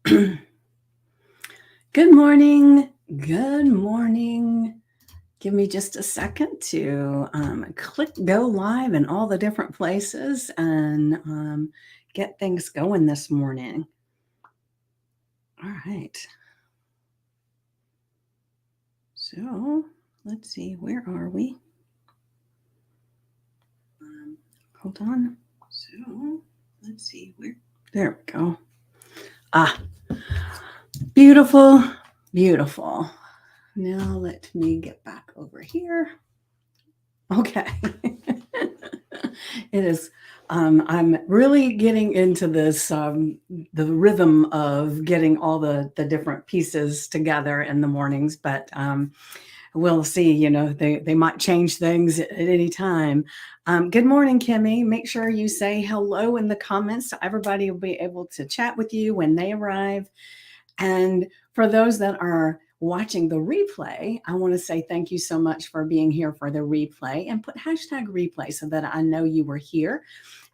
Good morning. Good morning. Give me just a second to click go live in all the different places and get things going this morning. All right. So let's see, where are we? Hold on. So let's see where. There we go. Ah, beautiful, beautiful. Now let me get back over here. Okay. It is. I'm really getting into this, the rhythm of getting all the different pieces together in the mornings, but we'll see. They might change things at any time. Good morning, Kimmy. Make sure you say hello in the comments so everybody will be able to chat with you when they arrive. And for those that are watching the replay, I want to say thank you so much for being here for the replay and put hashtag replay so that I know you were here.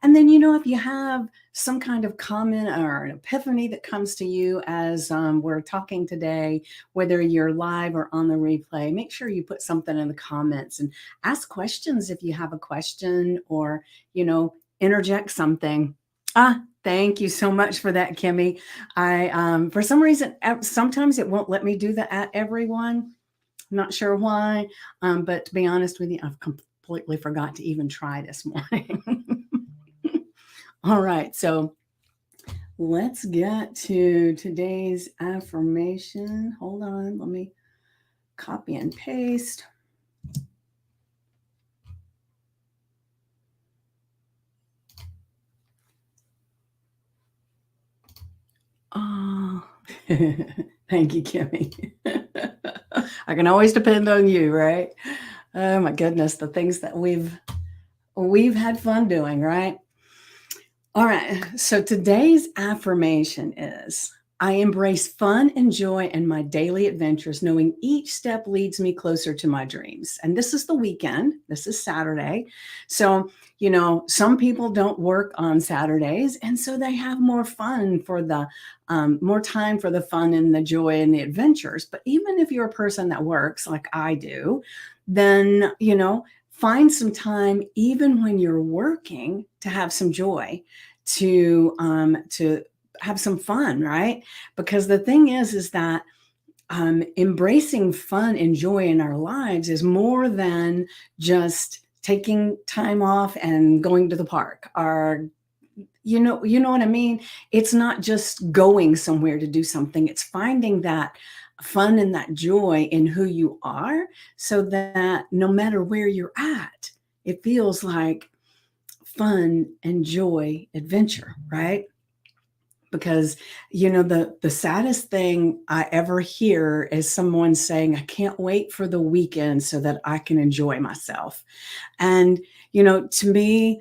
And then, if you have some kind of comment or an epiphany that comes to you as we're talking today, whether you're live or on the replay, make sure you put something in the comments and ask questions if you have a question or, interject something. Thank you so much for that, Kimmy. For some reason, sometimes it won't let me do that at everyone. I'm not sure why, but to be honest with you, I've completely forgot to even try this morning. All right, so let's get to today's affirmation. Hold on, let me copy and paste. Oh, thank you, Kimmy. I can always depend on you, right? Oh my goodness, the things that we've had fun doing, right? All right. So today's affirmation is I embrace fun and joy in my daily adventures, knowing each step leads me closer to my dreams. And this is the weekend. This is Saturday. So, some people don't work on Saturdays. And so they have more fun for the, more time for the fun and the joy and the adventures. But even if you're a person that works like I do, then, find some time, even when you're working, to have some joy, to have some fun, right? Because the thing is that embracing fun and joy in our lives is more than just taking time off and going to the park, or you know what I mean. It's not just going somewhere to do something. It's finding that fun and that joy in who you are, so that no matter where you're at, it feels like fun and joy adventure, right? Because the saddest thing I ever hear is someone saying, I can't wait for the weekend so that I can enjoy myself. And to me,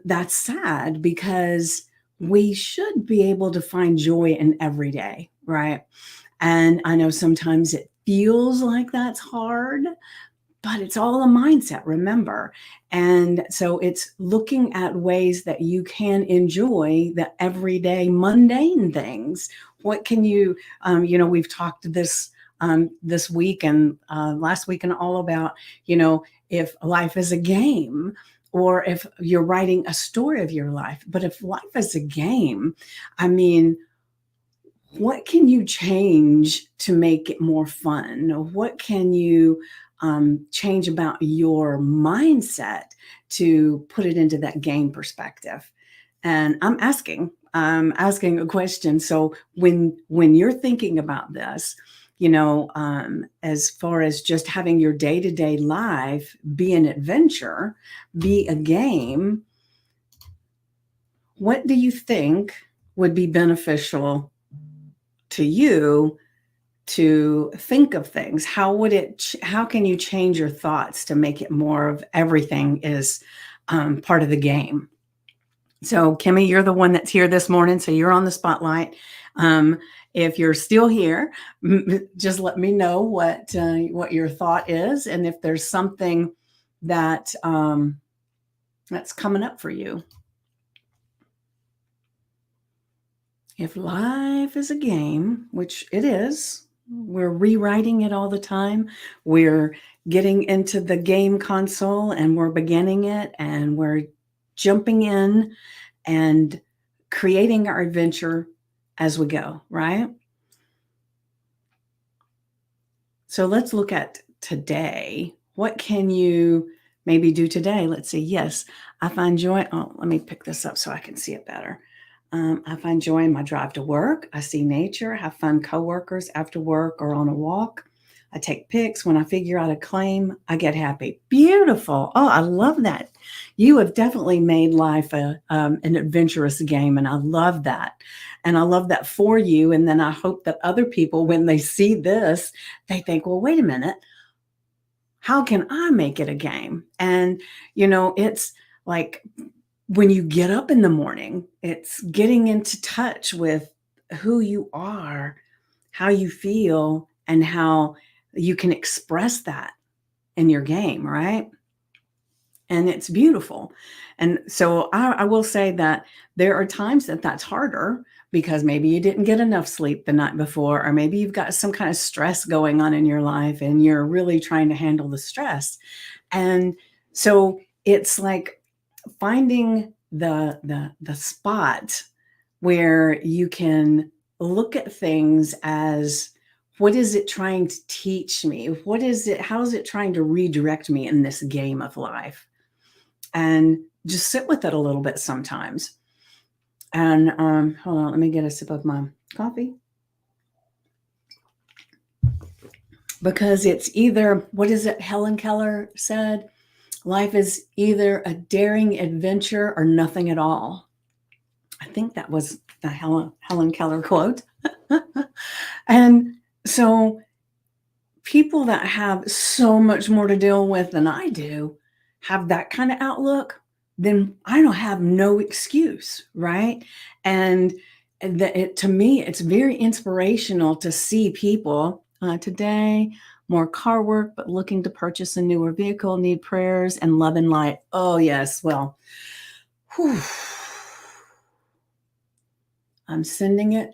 that's sad, because we should be able to find joy in every day, right? And I know sometimes it feels like that's hard, but it's all a mindset, remember. And so it's looking at ways that you can enjoy the everyday mundane things. What can you, we've talked this week and last week and all about, if life is a game, or if you're writing a story of your life. But if life is a game, I mean, what can you change to make it more fun? What can you change about your mindset to put it into that game perspective? And I'm asking a question. So when you're thinking about this, as far as just having your day to day life be an adventure, be a game, what do you think would be beneficial to you to think of things? How can you change your thoughts to make it more of everything is part of the game? So Kimmy, you're the one that's here this morning, so you're on the spotlight. If you're still here, just let me know what your thought is, and if there's something that that's coming up for you. If life is a game, which it is, we're rewriting it all the time. We're getting into the game console and we're beginning it and we're jumping in and creating our adventure as we go, right? So let's look at today. What can you maybe do today? Let's see. Yes, I find joy. Oh, let me pick this up so I can see it better. I find joy in my drive to work. I see nature, have fun coworkers after work or on a walk. I take pics. When I figure out a claim, I get happy. Beautiful. Oh, I love that. You have definitely made life an adventurous game, and I love that. And I love that for you. And then I hope that other people, when they see this, they think, well, wait a minute, how can I make it a game? And, it's like when you get up in the morning, it's getting into touch with who you are, how you feel, and how you can express that in your game, right? And it's beautiful. And so I will say that there are times that that's harder because maybe you didn't get enough sleep the night before, or maybe you've got some kind of stress going on in your life and you're really trying to handle the stress. And so it's like finding the spot where you can look at things as, what is it trying to teach me? How is it trying to redirect me in this game of life? And just sit with it a little bit sometimes. And hold on, let me get a sip of my coffee. Because it's either, what is it Helen Keller said? Life is either a daring adventure or nothing at all. I think that was the Helen Keller quote. And so people that have so much more to deal with than I do have that kind of outlook, then I don't have no excuse, right? And to me, it's very inspirational to see people today, more car work, but looking to purchase a newer vehicle, need prayers and love and light. Oh, yes. Well, whew, I'm sending it.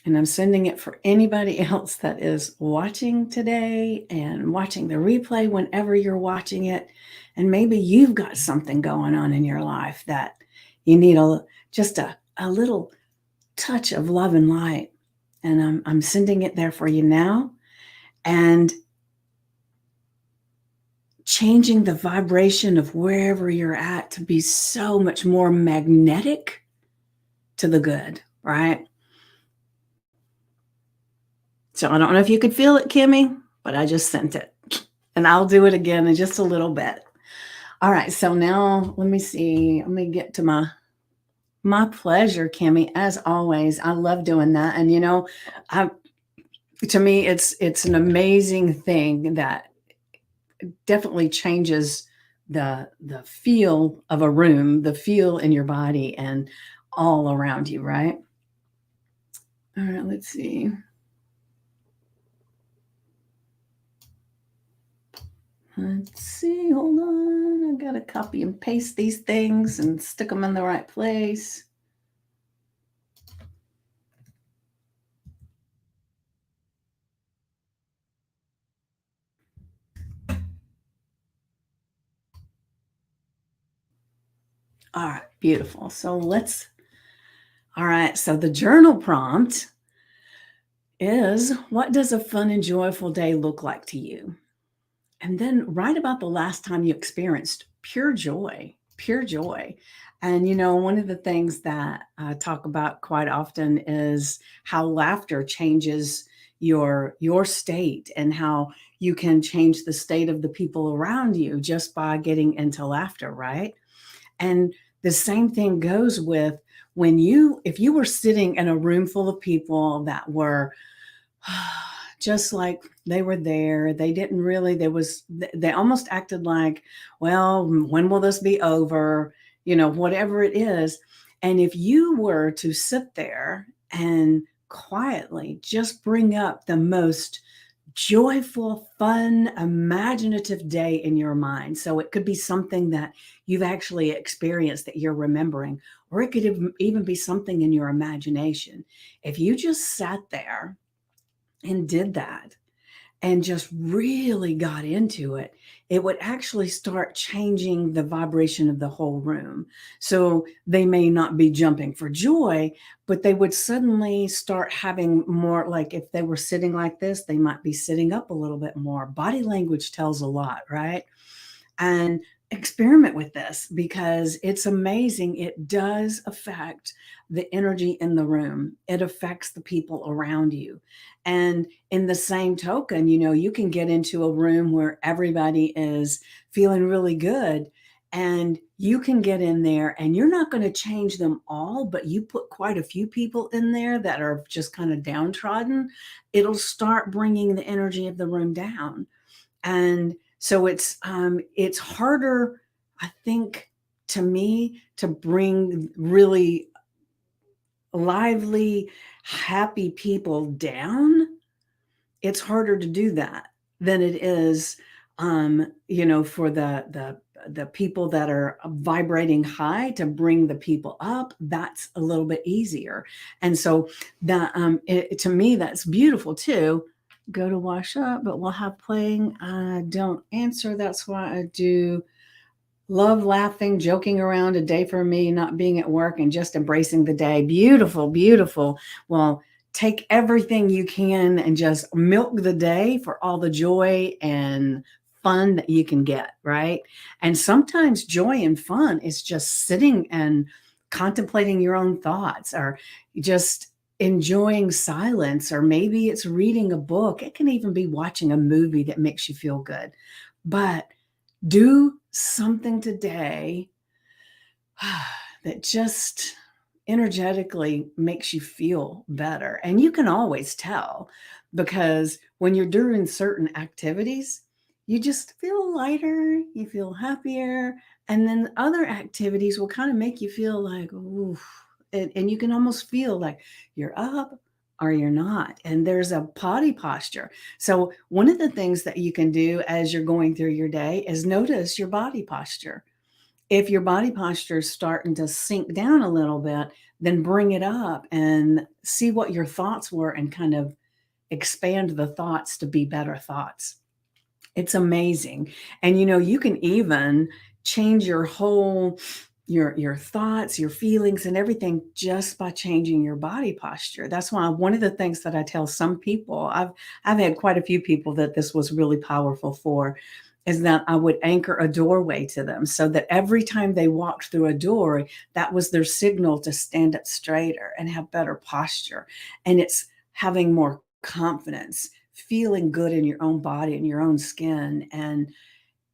And I'm sending it for anybody else that is watching today and watching the replay whenever you're watching it. And maybe you've got something going on in your life that you need just a little touch of love and light. And I'm sending it there for you now. And changing the vibration of wherever you're at to be so much more magnetic to the good, right? So I don't know if you could feel it, Kimmy, but I just sent it. And I'll do it again in just a little bit. All right, so now let me see. Let me get to my pleasure, Kimmy. As always, I love doing that. And to me, it's an amazing thing that definitely changes the feel of a room, the feel in your body, and all around you, right? All right, let's see. Let's see, hold on. I got to copy and paste these things and stick them in the right place. All right, beautiful. All right, so the journal prompt is, what does a fun and joyful day look like to you? And then write about the last time you experienced pure joy, pure joy. And one of the things that I talk about quite often is how laughter changes your state, and how you can change the state of the people around you just by getting into laughter, right? And the same thing goes with if you were sitting in a room full of people that were just like they were there, they didn't really, they almost acted like, well, when will this be over? Whatever it is. And if you were to sit there and quietly just bring up the most joyful, fun, imaginative day in your mind. So it could be something that you've actually experienced that you're remembering, or it could even be something in your imagination. If you just sat there and did that, and just really got into it, it would actually start changing the vibration of the whole room. So they may not be jumping for joy, but they would suddenly start having more, like if they were sitting like this, they might be sitting up a little bit more. Body language tells a lot, right? And experiment with this because it's amazing. It does affect the energy in the room, it affects the people around you. And in the same token, you can get into a room where everybody is feeling really good. And you can get in there and you're not going to change them all, but you put quite a few people in there that are just kind of downtrodden. It'll start bringing the energy of the room down. And so it's harder, I think, to me, to bring really lively, happy people down. It's harder to do that than it is, for the people that are vibrating high, to bring the people up. That's a little bit easier. And so that, to me, that's beautiful too. Go to wash up, but we'll have playing. Don't answer. That's why I do love laughing, joking around. A day for me, not being at work and just embracing the day. Beautiful, beautiful. Well, take everything you can and just milk the day for all the joy and fun that you can get, right? And sometimes joy and fun is just sitting and contemplating your own thoughts, or just enjoying silence, or maybe it's reading a book. It can even be watching a movie that makes you feel good. But do something today that just energetically makes you feel better. And you can always tell, because when you're doing certain activities, you just feel lighter, you feel happier. And then other activities will kind of make you feel like, ooh, and you can almost feel like you're up or you're not. And there's a body posture. So one of the things that you can do as you're going through your day is notice your body posture. If your body posture is starting to sink down a little bit, then bring it up and see what your thoughts were and kind of expand the thoughts to be better thoughts. It's amazing. And you can even change your whole your thoughts, your feelings and everything just by changing your body posture. That's why one of the things that I tell some people, I've had quite a few people that this was really powerful for, is that I would anchor a doorway to them so that every time they walked through a door, that was their signal to stand up straighter and have better posture. And it's having more confidence, feeling good in your own body and your own skin. And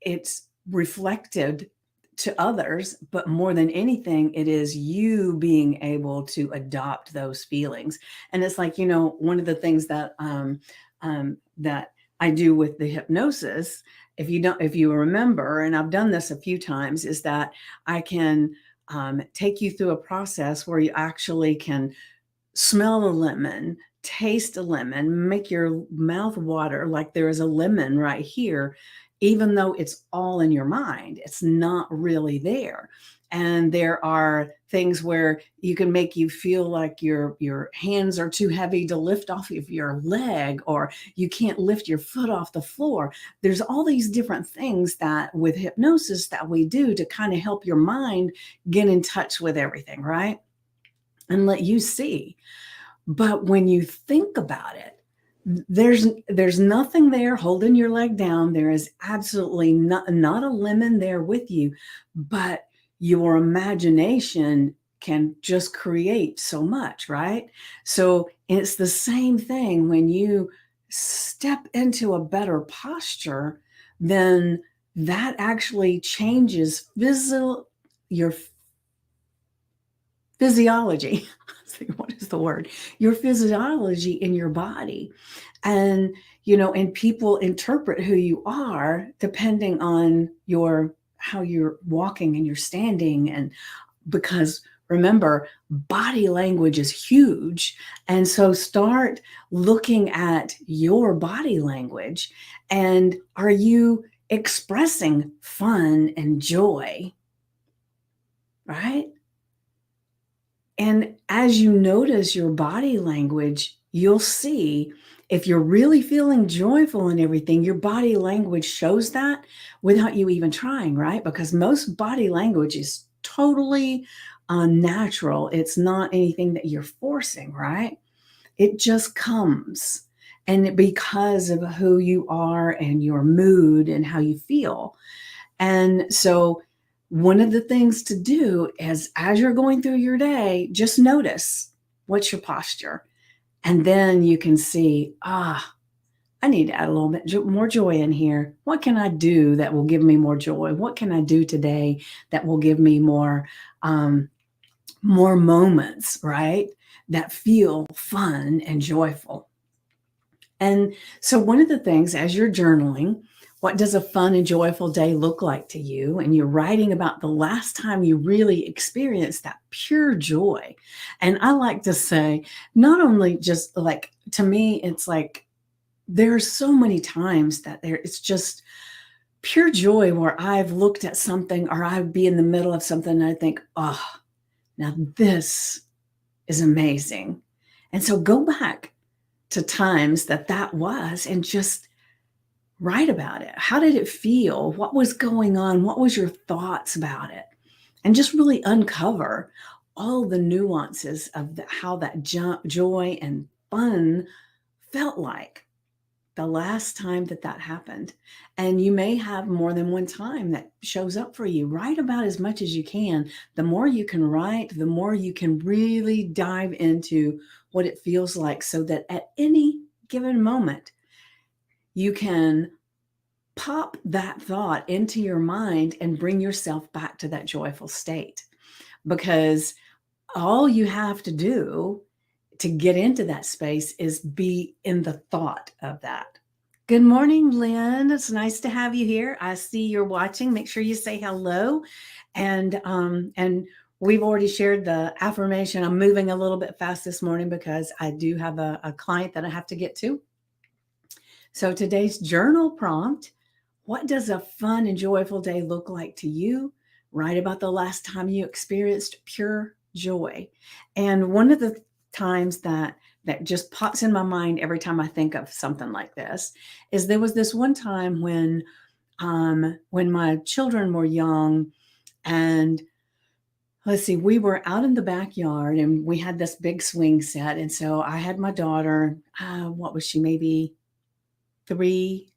it's reflected to others, but more than anything, it is you being able to adopt those feelings. And it's like, one of the things that I do with the hypnosis, if you remember, and I've done this a few times, is that I can take you through a process where you actually can smell a lemon, taste a lemon, make your mouth water like there is a lemon right here, even though it's all in your mind. It's not really there. And there are things where you can make you feel like your hands are too heavy to lift off of your leg, or you can't lift your foot off the floor. There's all these different things that with hypnosis that we do to kind of help your mind get in touch with everything, right? And let you see. But when you think about it, there's nothing there holding your leg down. There is absolutely not a lemon there with you, but your imagination can just create so much, right? So it's the same thing when you step into a better posture, then that actually changes your physiology. What is the word? Your physiology in your body. And, and people interpret who you are depending on how you're walking and you're standing. And because Remember, body language is huge. And so start looking at your body language. And are you expressing fun and joy? Right? And as you notice your body language, you'll see if you're really feeling joyful and everything, your body language shows that without you even trying, right? Because most body language is totally unnatural. It's not anything that you're forcing, right? It just comes. And because of who you are and your mood and how you feel. And so, one of the things to do is as you're going through your day, just notice what's your posture. And then you can see, I need to add a little bit more joy in here. What can I do that will give me more joy? What can I do today that will give me more moments, right? That feel fun and joyful. And so, one of the things as you're journaling, what does a fun and joyful day look like to you? And you're writing about the last time you really experienced that pure joy. And I like to say, not only just like, to me, it's like there are so many times that it's just pure joy where I've looked at something or I'd be in the middle of something and I think, oh, now this is amazing. And so go back to times that was and just write about it. How did it feel? What was going on? What was your thoughts about it? And just really uncover all the nuances of how that joy and fun felt like the last time that happened. And you may have more than one time that shows up for you. Write about as much as you can. The more you can write, the more you can really dive into what it feels like so that at any given moment, you can pop that thought into your mind and bring yourself back to that joyful state. Because all you have to do to get into that space is be in the thought of that. Good morning, Lynn. It's nice to have you here. I see you're watching. Make sure you say hello. And we've already shared the affirmation. I'm moving a little bit fast this morning because I do have a client that I have to get to. So today's journal prompt: what does a fun and joyful day look like to you? Write about the last time you experienced pure joy. And one of the times that just pops in my mind every time I think of something like this is there was this one time when my children were young, and let's see, we were out in the backyard and we had this big swing set. And so I had my daughter, what was she, maybe 3,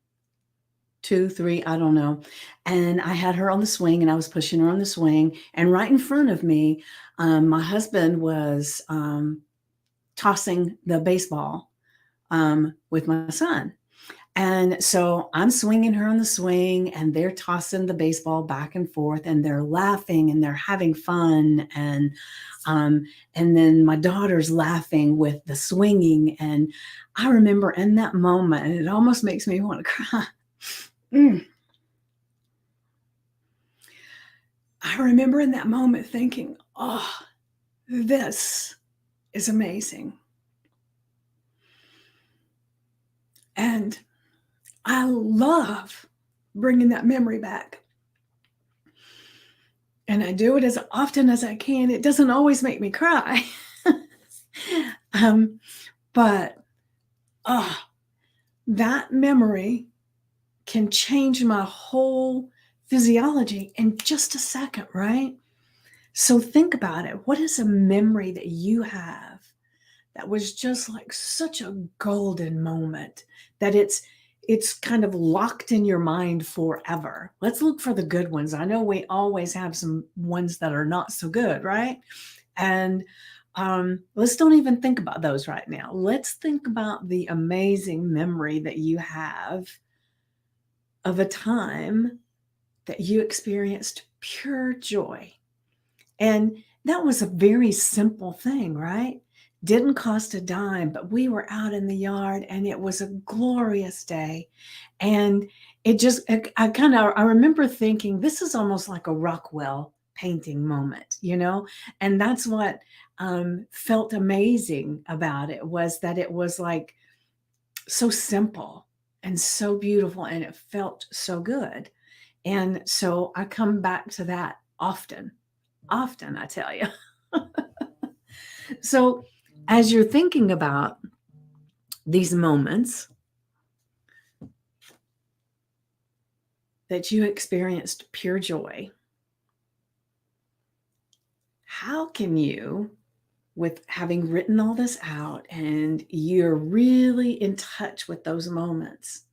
2, 3, I don't know. And I had her on the swing and I was pushing her on the swing. And right in front of me, my husband was tossing the baseball with my son. And so I'm swinging her on the swing and they're tossing the baseball back and forth and they're laughing and they're having fun. And then my daughter's laughing with the swinging. And I remember in that moment, and it almost makes me want to cry. I remember in that moment thinking, oh, this is amazing. And I love bringing that memory back. And I do it as often as I can. It doesn't always make me cry. But that memory can change my whole physiology in just a second, right? So think about it. What is a memory that you have that was just like such a golden moment that it's kind of locked in your mind forever? Let's look for the good ones. I know we always have some ones that are not so good, right? And let's don't even think about those right now. Let's think about the amazing memory that you have of a time that you experienced pure joy. And that was a very simple thing, right? Didn't cost a dime, but we were out in the yard and it was a glorious day. And I remember thinking, this is almost like a Rockwell painting moment, and that's what felt amazing about it, was that it was like so simple and so beautiful, and it felt so good. And so I come back to that often, often, I tell you. So as you're thinking about these moments that you experienced pure joy, how can you, with having written all this out and you're really in touch with those moments,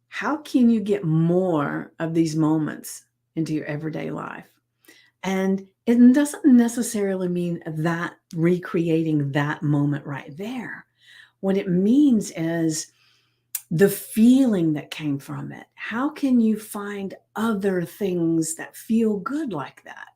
how can you get more of these moments into your everyday life? And it doesn't necessarily mean that recreating that moment right there. What it means is the feeling that came from it. How can you find other things that feel good like that?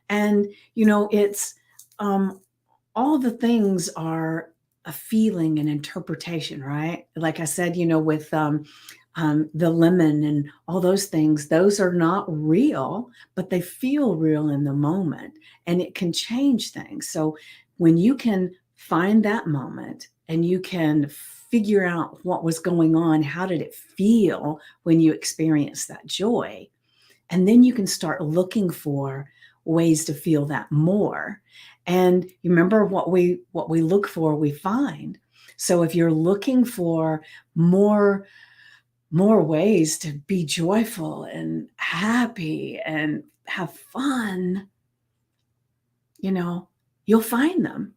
And, it's all the things are a feeling and interpretation, right? Like I said, with the lemon and all those things, those are not real, but they feel real in the moment, and it can change things. So when you can find that moment and you can figure out what was going on, how did it feel when you experienced that joy? And then you can start looking for ways to feel that more. And you remember, what we look for, we find. So if you're looking for more ways to be joyful and happy and have fun, you'll find them.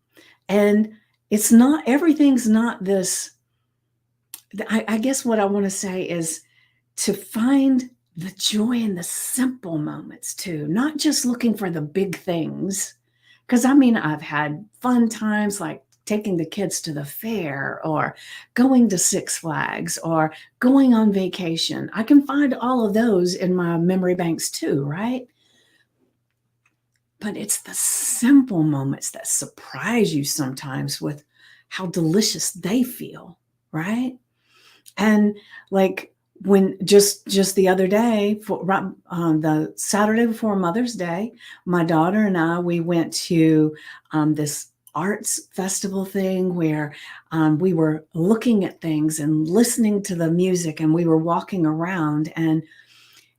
And it's not, everything's not this. I guess what I want to say is to find the joy in the simple moments too, not just looking for the big things. Because I've had fun times like taking the kids to the fair or going to Six Flags or going on vacation. I can find all of those in my memory banks too, right? But it's the simple moments that surprise you sometimes with how delicious they feel, right? And like when just the other day, for the Saturday before Mother's Day, my daughter and I, we went to this arts festival thing where we were looking at things and listening to the music, and we were walking around, and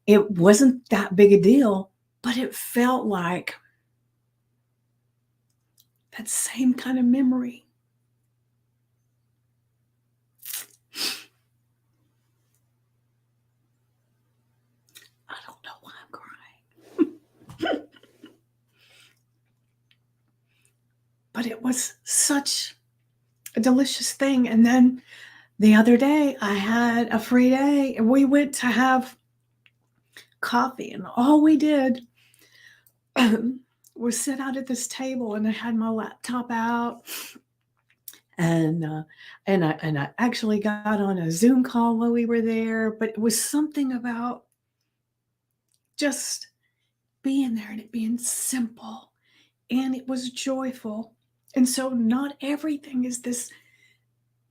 it wasn't that big a deal, but it felt like that same kind of memory. I don't know why I'm crying. But it was such a delicious thing. And then the other day, I had a free day, and we went to have coffee, and all we did was sit out at this table, and I had my laptop out, and I actually got on a Zoom call while we were there. But it was something about just being there and it being simple, and it was joyful. And so not everything is this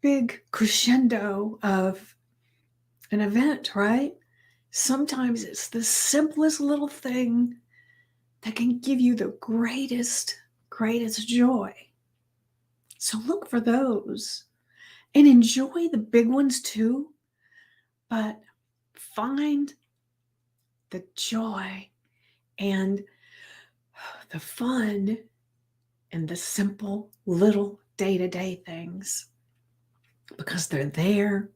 big crescendo of an event, right? Sometimes it's the simplest little thing that can give you the greatest joy. So look for those and enjoy the big ones too, but find the joy and the fun and the simple little day-to-day things, because they're there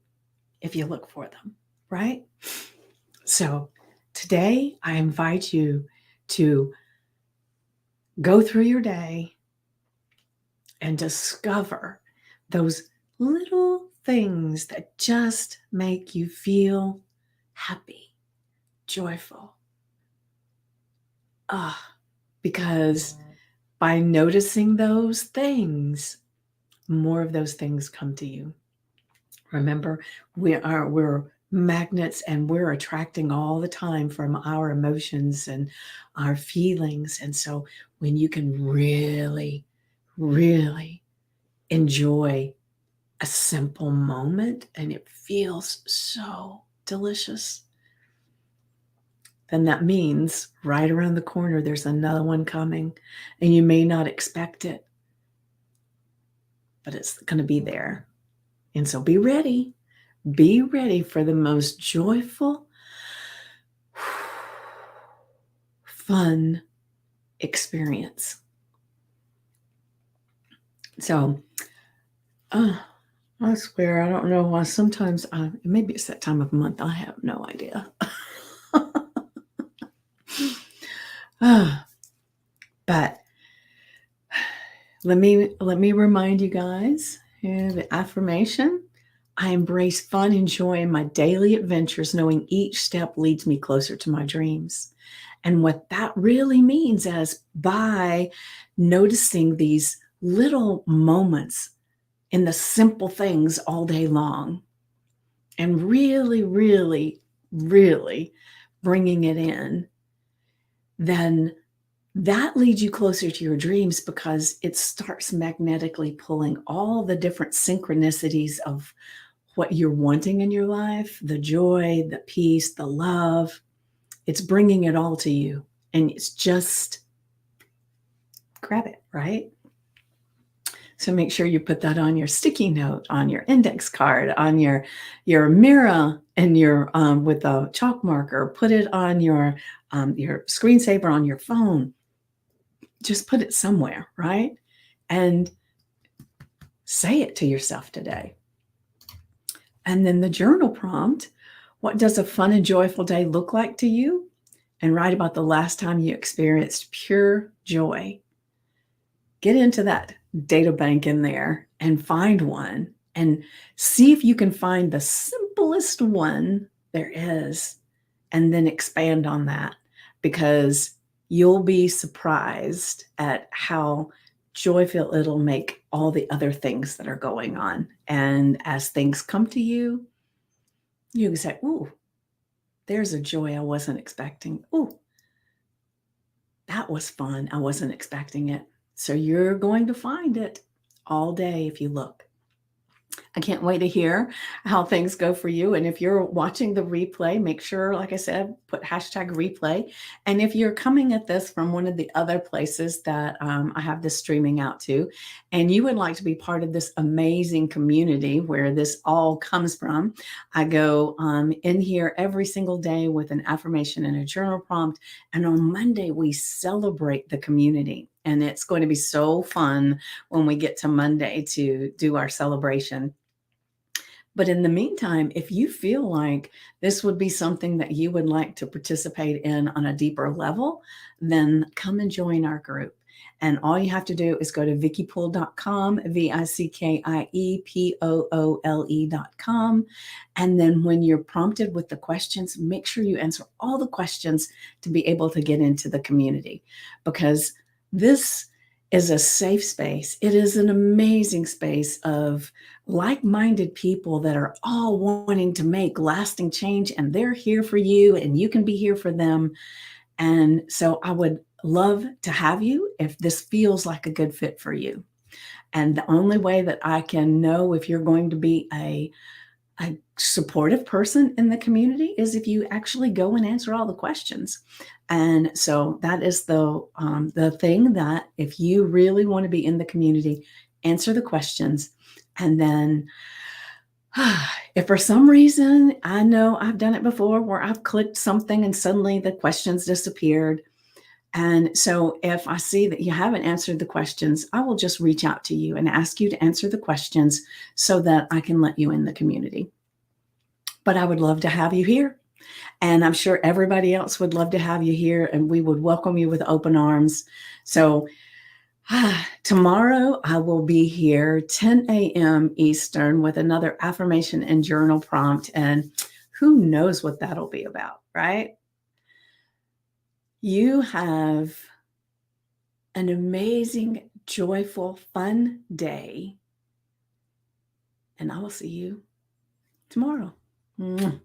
if you look for them, right? So today I invite you to go through your day and discover those little things that just make you feel happy, joyful. Because by noticing those things, more of those things come to you. Remember, we're magnets, and we're attracting all the time from our emotions and our feelings. And so when you can really, really enjoy a simple moment and it feels so delicious, then that means right around the corner, there's another one coming, and you may not expect it, but it's going to be there. And so be ready. Be ready for the most joyful, fun experience. So, I swear, I don't know why. Sometimes, maybe it's that time of month. I have no idea. But let me remind you guys here the affirmation. I embrace fun and joy in my daily adventures, knowing each step leads me closer to my dreams. And what that really means is by noticing these little moments in the simple things all day long and really, really, really bringing it in, then that leads you closer to your dreams because it starts magnetically pulling all the different synchronicities of what you're wanting in your life, the joy, the peace, the love. It's bringing it all to you. And it's just grab it, right? So make sure you put that on your sticky note, on your index card, on your mirror, and your with a chalk marker. Put it on your screensaver on your phone. Just put it somewhere, right? And say it to yourself today. And then the journal prompt, what does a fun and joyful day look like to you? And write about the last time you experienced pure joy. Get into that data bank in there and find one and see if you can find the simplest one there is and then expand on that, because you'll be surprised at how joyful it'll make all the other things that are going on. And as things come to you, you can say, ooh, there's a joy I wasn't expecting. Ooh, that was fun. I wasn't expecting it. So you're going to find it all day if you look. I can't wait to hear how things go for you. And if you're watching the replay, make sure, like I said, put hashtag replay. And if you're coming at this from one of the other places that I have this streaming out to, and you would like to be part of this amazing community where this all comes from, I go in here every single day with an affirmation and a journal prompt. And on Monday, we celebrate the community. And it's going to be so fun when we get to Monday to do our celebration. But in the meantime, if you feel like this would be something that you would like to participate in on a deeper level, then come and join our group. And all you have to do is go to VickyPoole.com, VICKIEPOOLE.com. And then when you're prompted with the questions, make sure you answer all the questions to be able to get into the community, because this is a safe space. It is an amazing space of like-minded people that are all wanting to make lasting change, and they're here for you and you can be here for them. And so I would love to have you if this feels like a good fit for you. And the only way that I can know if you're going to be a supportive person in the community is if you actually go and answer all the questions. And so that is the thing, that if you really want to be in the community, answer the questions. And then if for some reason, I know I've done it before where I've clicked something and suddenly the questions disappeared. And so if I see that you haven't answered the questions, I will just reach out to you and ask you to answer the questions so that I can let you in the community. But I would love to have you here. And I'm sure everybody else would love to have you here, and we would welcome you with open arms. So tomorrow I will be here 10 a.m. Eastern with another affirmation and journal prompt. And who knows what that'll be about, right? You have an amazing, joyful, fun day. And I will see you tomorrow. Mwah.